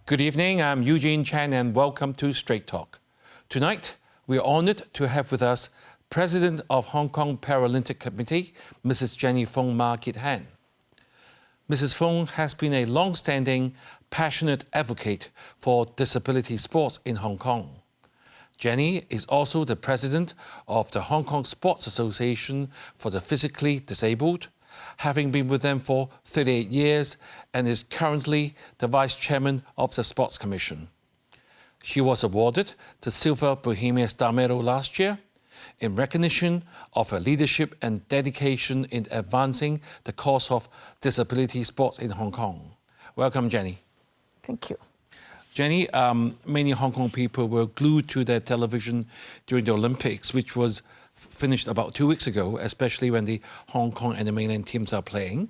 Good evening, I'm Eugene Chan and welcome to Straight Talk. Tonight, we are honoured to have with us President of Hong Kong Paralympic Committee, Mrs. Jenny Fong Ma-Kit-Han. Mrs. Fong has been a long-standing, passionate advocate for disability sports in Hong Kong. Jenny is also the president of the Hong Kong Sports Association for the Physically Disabled, having been with them for 38 years and is currently the vice chairman of the Sports Commission. She was awarded the Silver Bohemia Star Medal last year in recognition of her leadership and dedication in advancing the cause of disability sports in Hong Kong. Welcome, Jenny. Thank you. Jenny, many Hong Kong people were glued to their television during the Olympics, which was finished about 2 weeks ago, especially when the Hong Kong and the mainland teams are playing.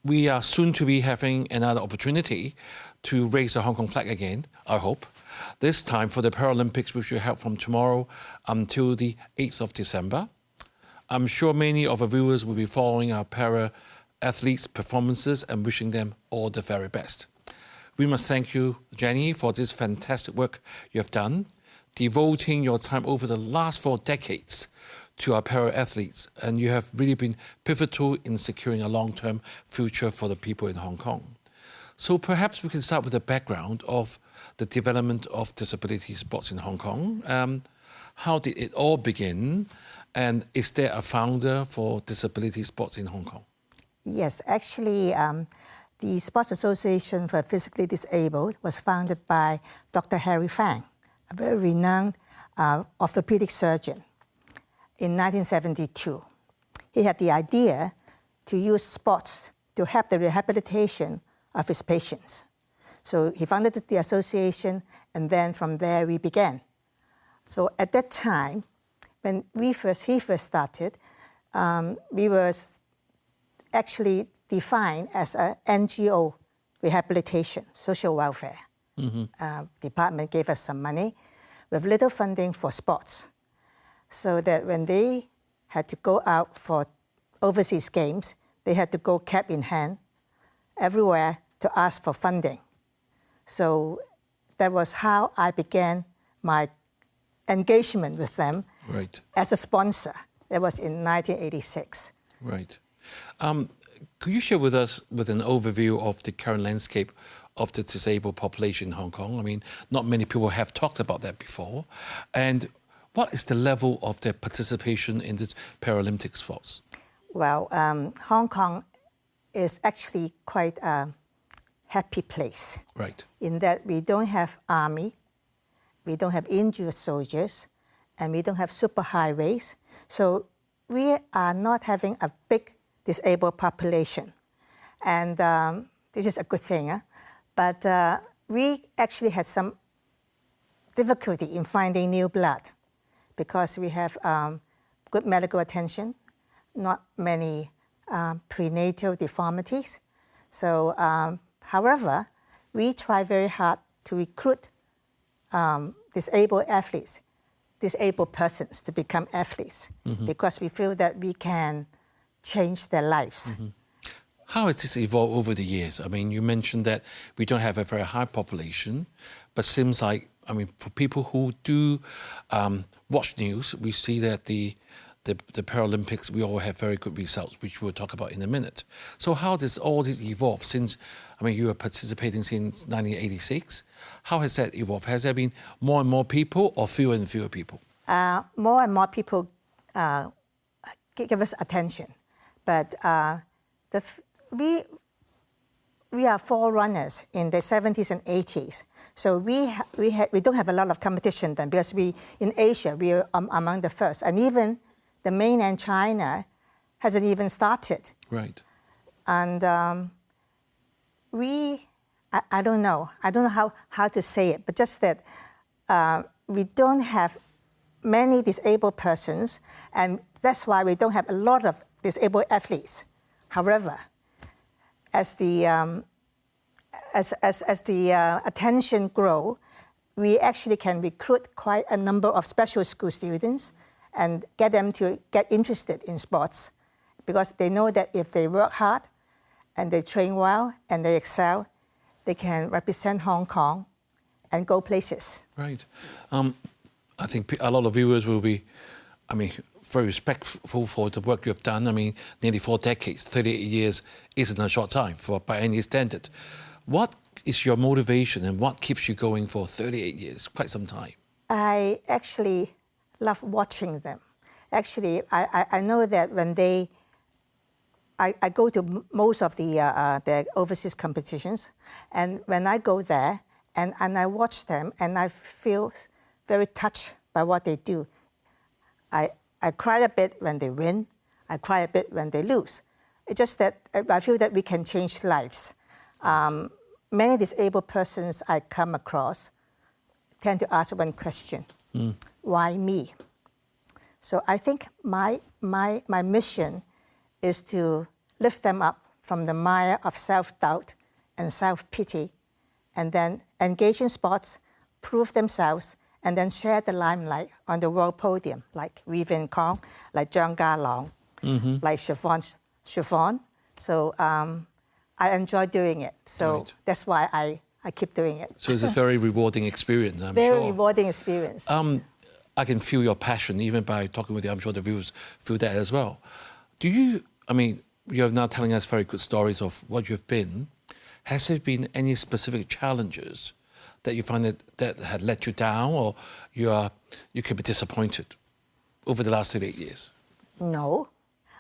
We are soon to be having another opportunity to raise the Hong Kong flag again, I hope. This time for the Paralympics, which will help from tomorrow until the 8th of December. I'm sure many of our viewers will be following our para-athletes' performances and wishing them all the very best. We must thank you, Jenny, for this fantastic work you have done, devoting your time over the last 4 decades to our para-athletes, and you have really been pivotal in securing a long-term future for the people in Hong Kong. So perhaps we can start with the background of the development of disability sports in Hong Kong. How did it all begin, and is there a founder for disability sports in Hong Kong? Yes, actually, the Sports Association for Physically Disabled was founded by Dr. Harry Fong, a very renowned orthopedic surgeon, in 1972. He had the idea to use sports to help the rehabilitation of his patients. So he founded the association, and then from there we began. So at that time, when he first started, we were actually defined as an NGO, rehabilitation, social welfare. Department gave us some money with little funding for sports, so that when they had to go out for overseas games, they had to go cap in hand everywhere to ask for funding. So that was how I began my engagement with them as a sponsor. That was in 1986. Right. Could you share with us with an overview of the current landscape of the disabled population in Hong Kong? I mean, not many people have talked about that before. And what is the level of their participation in the Paralympic sports? Well, Hong Kong is actually quite a happy place. Right. In that we don't have army, we don't have injured soldiers, and we don't have superhighways. So we are not having a big disabled population. And this is a good thing. But we actually had some difficulty in finding new blood because we have good medical attention, not many prenatal deformities. So, however, we try very hard to recruit disabled athletes, disabled persons to become athletes, because we feel that we can change their lives. How has this evolved over the years? I mean, you mentioned that we don't have a very high population, but seems like, I mean, for people who do watch news, we see that the Paralympics, we all have very good results, which we'll talk about in a minute. So how does all this evolve since, I mean, you were participating since 1986. How has that evolved? Has there been more and more people or fewer and fewer people? More and more people give us attention. But we are forerunners in the 70s and 80s. So we don't have a lot of competition then, because in Asia, we are among the first. And even the mainland China hasn't even started. Right. And I don't know how to say it, but just that we don't have many disabled persons, and that's why we don't have a lot of disabled athletes. However, as the attention grow, we actually can recruit quite a number of special school students and get them to get interested in sports, because they know that if they work hard and they train well and they excel, they can represent Hong Kong and go places. Right. I think a lot of viewers will be, very respectful for the work you've done. Nearly 4 decades, 38 years isn't a short time by any standard. What is your motivation and what keeps you going for 38 years, quite some time? I actually love watching them. Actually, I know that when I go to most of the overseas competitions, and when I go there and I watch them and I feel very touched by what they do. I cry a bit when they win. I cry a bit when they lose. It's just that I feel that we can change lives. Many disabled persons I come across tend to ask one question: why me? So I think my mission is to lift them up from the mire of self-doubt and self-pity, and then engage in sports, prove themselves, and then share the limelight on the world podium, like Vivian Kong, like Zhang Galong, like Chiffon. So I enjoy doing it. So that's why I keep doing it. So it's a very rewarding experience, I'm sure. Very rewarding experience. I can feel your passion even by talking with you. I'm sure the viewers feel that as well. Do you, you're now telling us very good stories of what you've been. Has there been any specific challenges that you find that had let you down, or you can be disappointed over the last 38 years? No,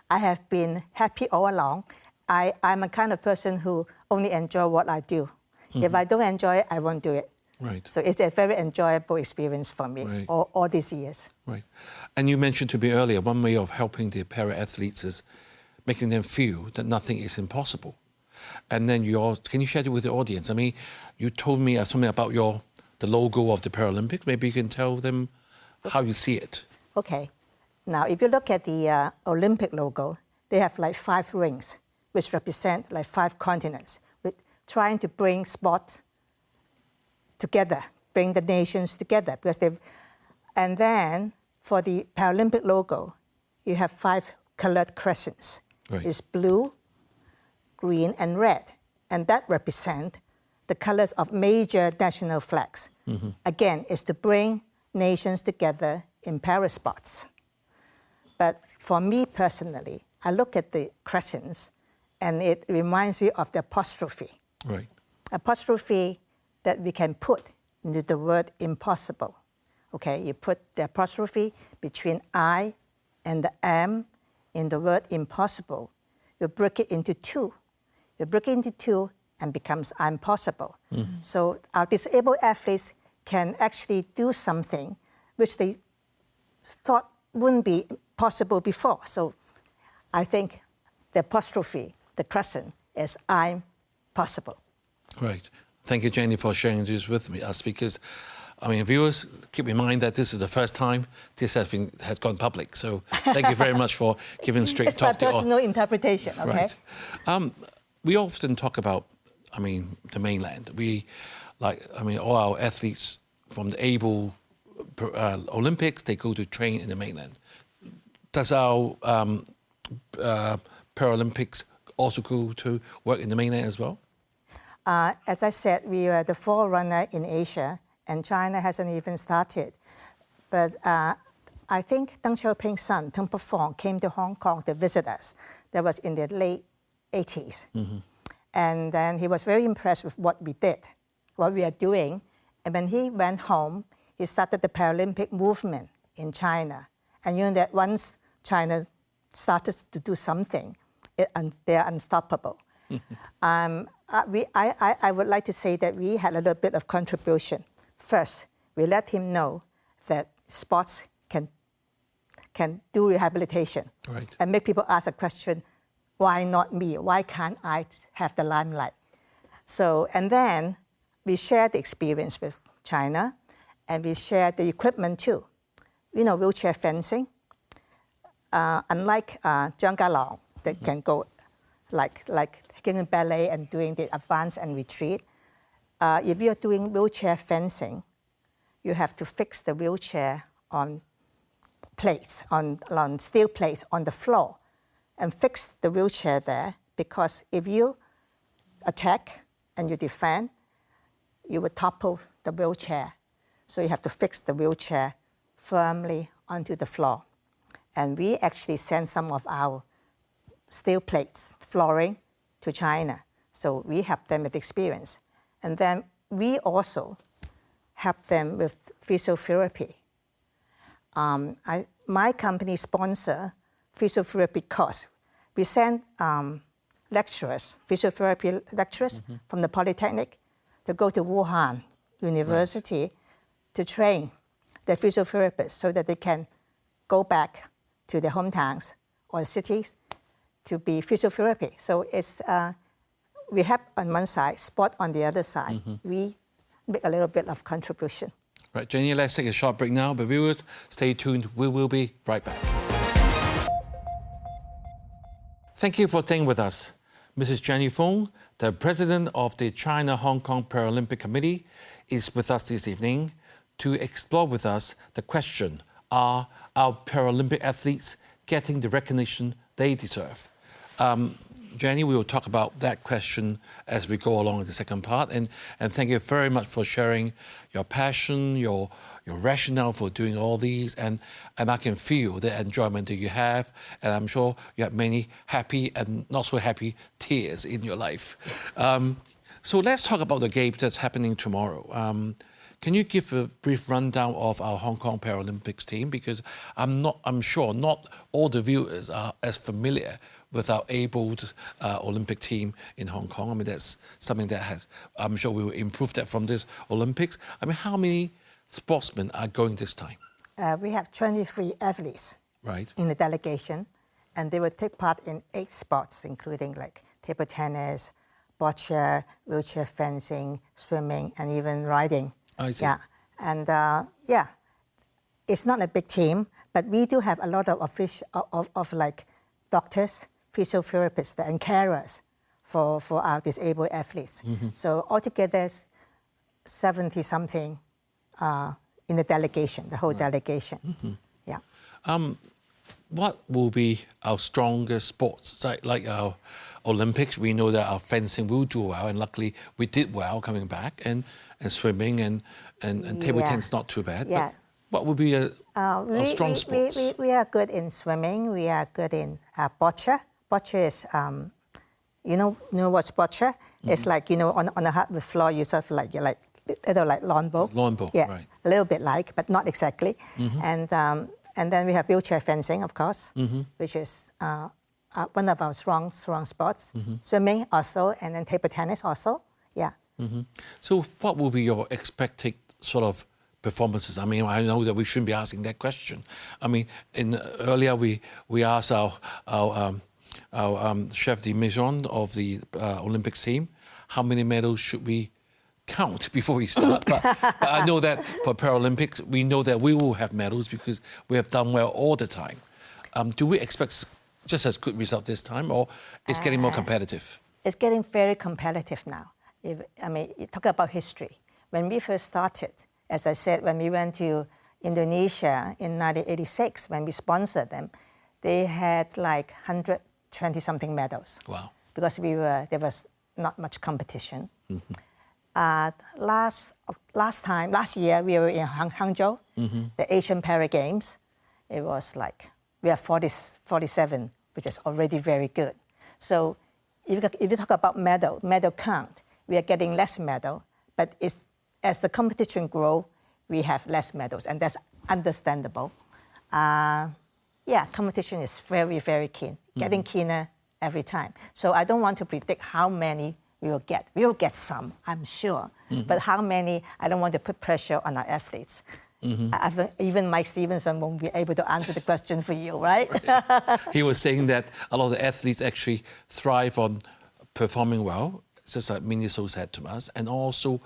I have been happy all along. I'm a kind of person who only enjoy what I do. If I don't enjoy it, I won't do it. Right. So it's a very enjoyable experience for me all these years. Right. And you mentioned to me earlier, one way of helping the para-athletes is making them feel that nothing is impossible. And then can you share it with the audience? You told me something about the logo of the Paralympics. Maybe you can tell them how you see it. Okay. Now, if you look at the Olympic logo, they have like 5 rings, which represent like 5 continents, trying to bring sport together, bring the nations together. And then for the Paralympic logo, you have 5 colored crescents. Right. It's blue, green, and red. And that represent the colors of major national flags. Again, it's to bring nations together in para sports. But for me personally, I look at the crescents and it reminds me of the apostrophe. Right. Apostrophe that we can put into the word impossible. Okay, you put the apostrophe between I and the M in the word impossible. You break it into 2. You break it into 2 and becomes I'm possible. So our disabled athletes can actually do something which they thought wouldn't be possible before. So I think the apostrophe, the crescent, is I'm possible. Right. Thank you, Jenny, for sharing this with us, because, viewers, keep in mind that this is the first time this has gone public. So thank you very much for giving Straight Talk. It's my personal interpretation, okay? Right. We often talk about, the mainland. All our athletes from the able Olympics, they go to train in the mainland. Does our Paralympics also go to work in the mainland as well? As I said, we are the forerunner in Asia, and China hasn't even started. But I think Deng Xiaoping's son, Fong, came to Hong Kong to visit us. That was in the late 80s. And then he was very impressed with what we did, what we are doing. And when he went home, he started the Paralympic movement in China. And you know that once China started to do something, they are unstoppable. I would like to say that we had a little bit of contribution. First, we let him know that sports can do rehabilitation. Right. And make people ask a question, why not me? Why can't I have the limelight? So, and then we shared the experience with China, and we shared the equipment too. Wheelchair fencing. Unlike Zhang Galong, that can go like taking ballet and doing the advance and retreat. If you're doing wheelchair fencing, you have to fix the wheelchair on plates, on steel plates on the floor, and fix the wheelchair there, because if you attack and you defend, you would topple the wheelchair. So you have to fix the wheelchair firmly onto the floor. And we actually sent some of our steel plates, flooring, to China. So we help them with experience. And then we also help them with physiotherapy. My company sponsor physiotherapy course. We send lecturers, physiotherapy lecturers from the Polytechnic to go to Wuhan University to train the physiotherapists so that they can go back to their hometowns or cities to be physiotherapy. So it's, we have on one side, sport on the other side. We make a little bit of contribution. Right, Jenny, let's take a short break now. But viewers, stay tuned. We will be right back. Thank you for staying with us. Mrs. Jenny Fong, the president of the China-Hong Kong Paralympic Committee, is with us this evening to explore with us the question, are our Paralympic athletes getting the recognition they deserve? Jenny, we will talk about that question as we go along in the second part. And thank you very much for sharing your passion, your rationale for doing all these. And I can feel the enjoyment that you have. And I'm sure you have many happy and not so happy tears in your life. So let's talk about the game that's happening tomorrow. Can you give a brief rundown of our Hong Kong Paralympics team? Because I'm sure not all the viewers are as familiar with our abled Olympic team in Hong Kong. I mean, that's something that I'm sure we will improve that from this Olympics. I mean, how many sportsmen are going this time? We have 23 athletes in the delegation, and they will take part in 8 sports, including like table tennis, bocce, wheelchair fencing, swimming, and even riding. I see. Yeah, and it's not a big team, but we do have a lot of like doctors, physiotherapists, and carers for our disabled athletes. So altogether, 70-something in the delegation, the whole delegation. Yeah. What will be our strongest sports? Like our Olympics, we know that our fencing will do well, and luckily we did well coming back, and swimming and table tennis not too bad. Yeah. But what would be a strong sports? We are good in swimming. We are good in bocce. Bocce is, you know what's bocce? It's like, on the hardwood floor, you sort of like lawn bowl. Lawn bowl, yeah, right. A little bit like, but not exactly. And then we have wheelchair fencing, of course, which is one of our strong sports. Swimming also, and then table tennis also. Yeah. So what will be your expected sort of performances? I mean, I know that we shouldn't be asking that question. I mean, earlier we asked our chef de mission of the Olympics team, how many medals should we count before we start? But I know that for Paralympics, we know that we will have medals because we have done well all the time. Do we expect just as good result this time, or it's getting more competitive? It's getting very competitive now. I mean, you talk about history. When we first started, as I said, when we went to Indonesia in 1986, when we sponsored them, they had like 120-something medals. Wow. Because there was not much competition. Last year, we were in Hangzhou, the Asian Para Games. It was like, we are 47, which is already very good. So if you talk about medal count, we are getting less medal, but as the competition grows, we have less medals, and that's understandable. Competition is very, very keen, getting keener every time. So I don't want to predict how many we will get. We will get some, I'm sure, but how many, I don't want to put pressure on our athletes. Even Mike Stevenson won't be able to answer the question for you, right? He was saying that a lot of the athletes actually thrive on performing well, just like Minnesota said to us, and also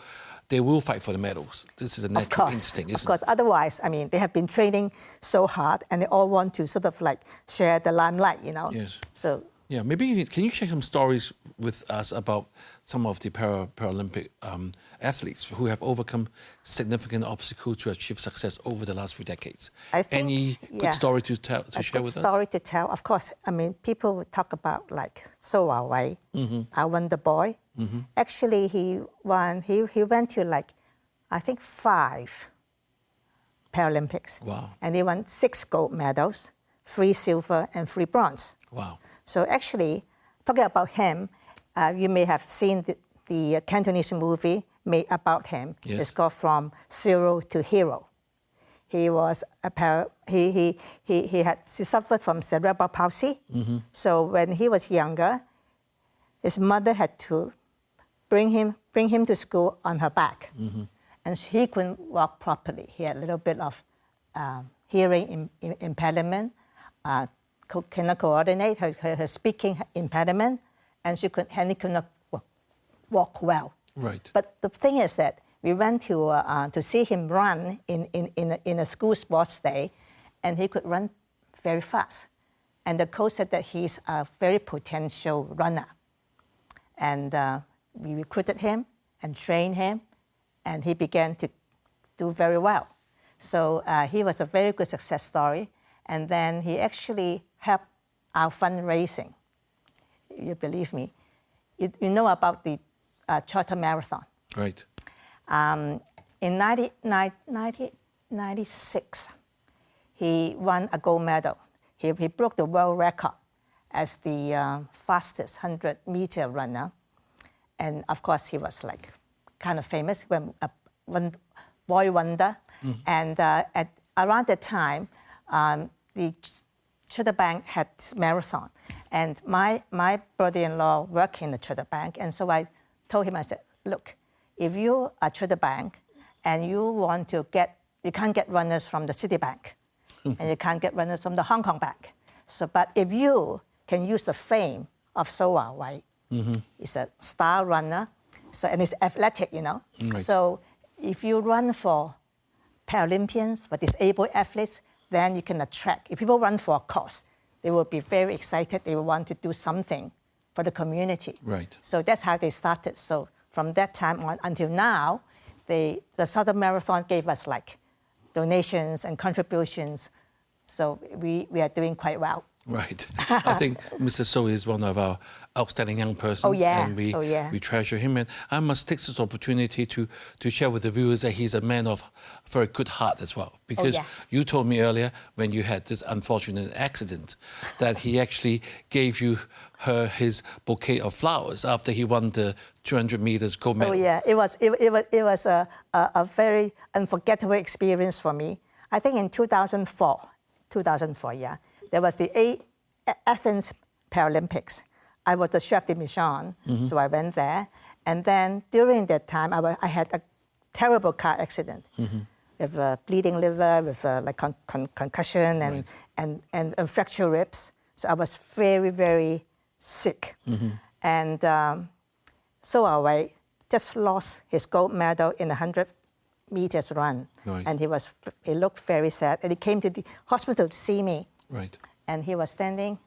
they will fight for the medals. This is a natural instinct, isn't it? Of course, otherwise, I mean, they have been training so hard and they all want to sort of like share the limelight, Yes. So Yeah, maybe can you share some stories with us about some of the Paralympic athletes who have overcome significant obstacles to achieve success over the last few decades? I think, Any good story to share with us? A story to tell, of course. I mean, people would talk about like So Wei, our Wonder Boy. Actually, he went to like, I think 5 Paralympics. Wow. And he won 6 gold medals, 3 silver and 3 bronze. Wow. So actually, talking about him, you may have seen the Cantonese movie made about him. Yes. It's called From Zero to Hero. He was he suffered from cerebral palsy. So when he was younger, his mother had to bring him to school on her back, and he couldn't walk properly. He had a little bit of hearing impediment. Cannot coordinate her speaking impediment, and he could not walk well. Right. But the thing is that we went to see him run in a school sports day, and he could run very fast. And the coach said that he's a very potential runner. And we recruited him and trained him, and he began to do very well. So he was a very good success story. And then he actually helped our fundraising. You believe me. You know about the Charter Marathon. Right. In 1996, he won a gold medal. He broke the world record as the fastest 100-meter runner. And of course, he was like kind of famous, one boy wonder. And around that time, the Charter Bank had this marathon. And my brother-in-law worked in the Charter Bank. And so I told him, I said, look, if you are Charter Bank and you can't get runners from the Citibank, and you can't get runners from the Hong Kong Bank. So, but if you can use the fame of So Wei, he's a star runner, so, and he's athletic, you know. Right. So if you run for Paralympians, for disabled athletes, then you can attract. If people run for a cause, they will be very excited. They will want to do something for the community. Right. So that's how they started. So from that time on until now, the Southern Marathon gave us like donations and contributions. So we are doing quite well. Right. I think Mr. So is one of our outstanding young persons. Oh, yeah. And we treasure him. And I must take this opportunity to share with the viewers that he's a man of very good heart as well. Because you told me earlier, when you had this unfortunate accident, that he actually gave you his bouquet of flowers after he won the 200 meters gold medal. Oh, yeah. It was a very unforgettable experience for me. I think in 2004, yeah, there was the Athens Paralympics. I was the chef de mission, so I went there. And then during that time, I had a terrible car accident with a bleeding liver, with like concussion and fractured ribs. So I was very, very sick. And So Wei just lost his gold medal in the 100 meters run. Right. And he looked very sad. And he came to the hospital to see me. Right. And he was standing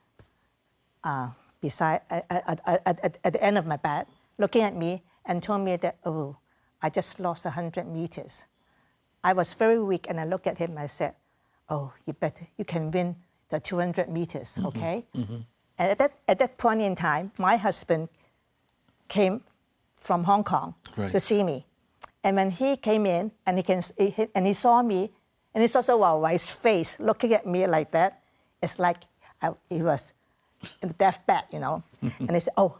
beside at the end of my bed, looking at me and told me that, oh, I just lost 100 meters. I was very weak, and I looked at him and I said, oh, you can win the 200 meters, okay? And at that point in time, my husband came from Hong Kong to see me. And when he came in and he saw me, and he saw So Wei's face looking at me like that, it's like he was in the deathbed, you know. And he said, oh,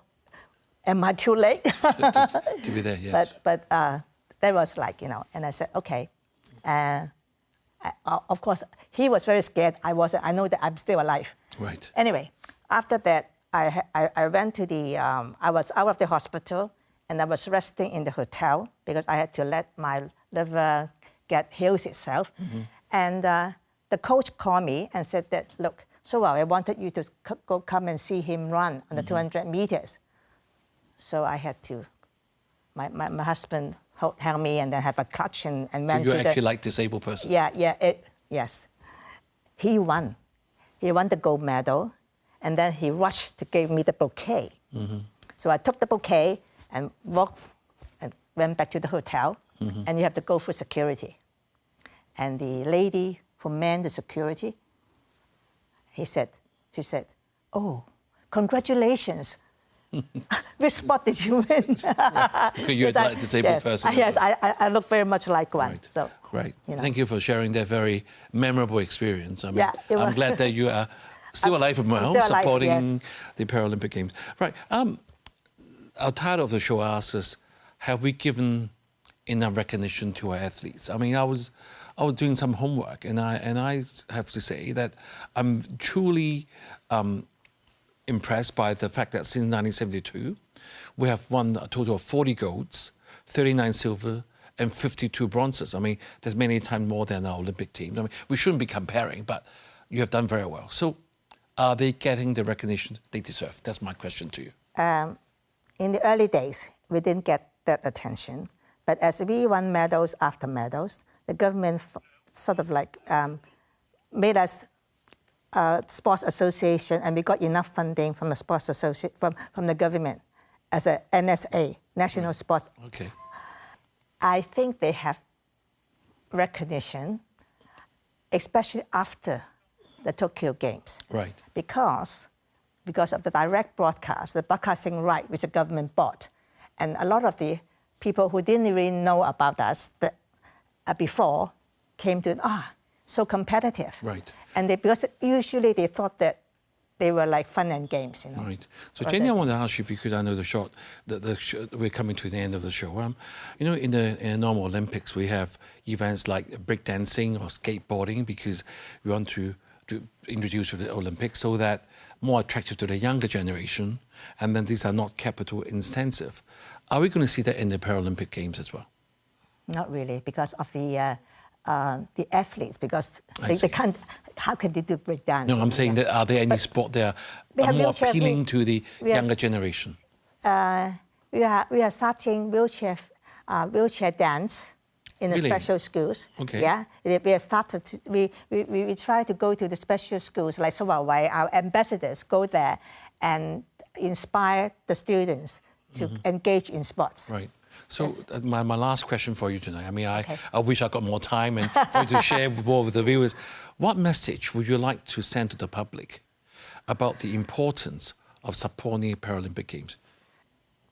am I too late? to be there, yes. But that was like, you know, and I said, okay. Of course, he was very scared. I wasn't. I know that I'm still alive. Right. Anyway, after that, I went to I was out of the hospital, and I was resting in the hotel because I had to let my liver heal itself. And the coach called me and said that, look, So I wanted you to come and see him run on the 200 meters. So I had to, my husband held me and then have a clutch and went so to you're actually like disabled person? Yeah, yes. He won. He won the gold medal. And then he rushed to give me the bouquet. So I took the bouquet and walked and went back to the hotel. And you have to go through security. And the lady who manned the security, she said, "Oh, congratulations. Which spot did you win?" You're a disabled person. Yes, I look very much like one. Right. So, right. Thank you for sharing that very memorable experience. I mean, it was. I'm glad that you are still alive and well, supporting the Paralympic Games. Right. Our title of the show asks us, have we given enough recognition to our athletes? I mean, I was doing some homework, and I have to say that I'm truly impressed by the fact that since 1972, we have won a total of 40 golds, 39 silver, and 52 bronzes. I mean, there's many times more than our Olympic teams. I mean, we shouldn't be comparing, but you have done very well. So, are they getting the recognition they deserve? That's my question to you. In the early days, we didn't get that attention. But as we won medals after medals, the government sort of like made us a sports association, and we got enough funding from the sports association from the government as a NSA, National Sports. Okay. I think they have recognition, especially after the Tokyo Games. Right. Because of the direct broadcast, the broadcasting right which the government bought, and a lot of the people who didn't really know about us before came to, so competitive. Right. And because usually they thought that they were like fun and games, you know. Right. So Jenny, I want to ask you, because I know we're coming to the end of the show. You know, in the normal Olympics, we have events like breakdancing or skateboarding, because we want to introduce to the Olympics so that more attractive to the younger generation, and then these are not capital intensive. Are we going to see that in the Paralympic Games as well? Not really, because of the athletes, because they can't. How can they do breakdance? No, I'm saying that are there any sport that are more appealing to the younger generation? We are starting wheelchair dance in the special schools. Okay. Yeah, we have started. We try to go to the special schools like Sawawai. Our ambassadors go there and inspire the students to engage in sports. Right. So my last question for you tonight. I mean, I wish I got more time and for you to share more with the viewers. What message would you like to send to the public about the importance of supporting Paralympic Games?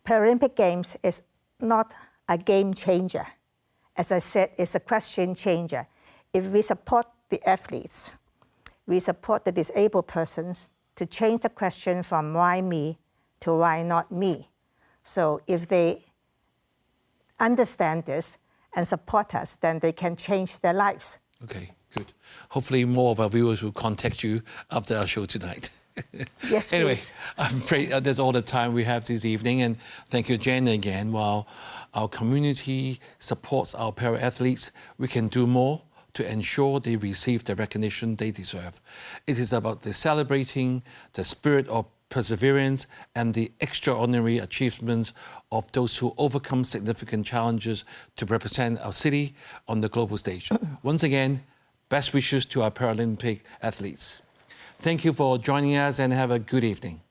Paralympic Games is not a game changer. As I said, it's a question changer. If we support the athletes, we support the disabled persons to change the question from why me to why not me. So if they understand this and support us, then they can change their lives. Okay, good. Hopefully more of our viewers will contact you after our show tonight. Yes, anyway, please. I'm afraid that's all the time we have this evening, and thank you, Jen, again. While our community supports our para-athletes, we can do more to ensure they receive the recognition they deserve. It is about celebrating the spirit of perseverance and the extraordinary achievements of those who overcome significant challenges to represent our city on the global stage. Once again, best wishes to our Paralympic athletes. Thank you for joining us, and have a good evening.